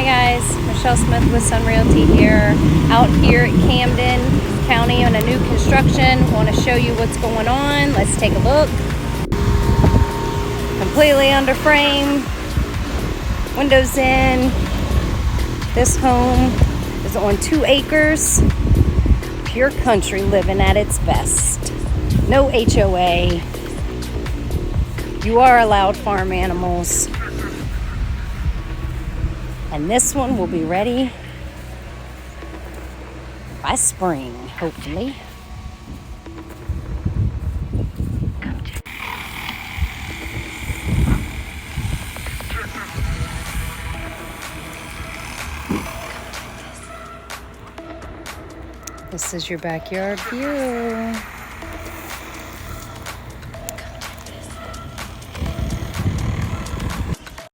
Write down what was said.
guys, Michelle Smith with Sun Realty here, out here at Camden County on a new construction. Want to show you what's going on. Let's take a look. Completely under frame, windows in. This home is on 2 acres, pure country living at its best. No HOA. You are allowed farm animals. And this one will be ready by spring, hopefully. This is your backyard view.